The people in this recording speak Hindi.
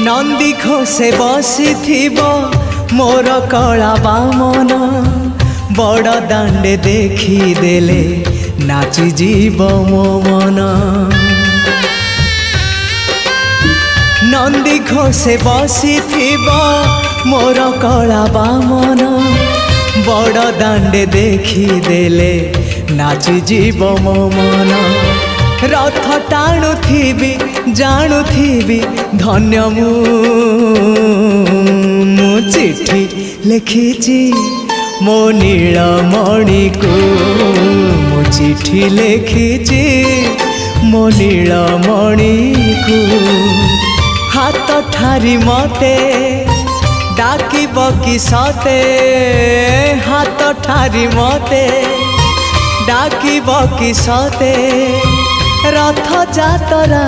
नंदी घोषे बसी मोर कला बामन बड़ दांडे देखी देले नाची जीव मो मन। नंदी घोषे बसी मोर कला बामन बड़ दांडे देखी देले नाची जीव मो मन। रथ टाणुथिबी जाणुथिबी धन्य मु चिट्ठी लिखिची मो नीलमणि को मु चिट्ठी लिखिची मो नीलमणि को। हाथ ठारी मते डाकिब कि सते हाथ ठारी मते डाकिब कि सते रथ जातरा।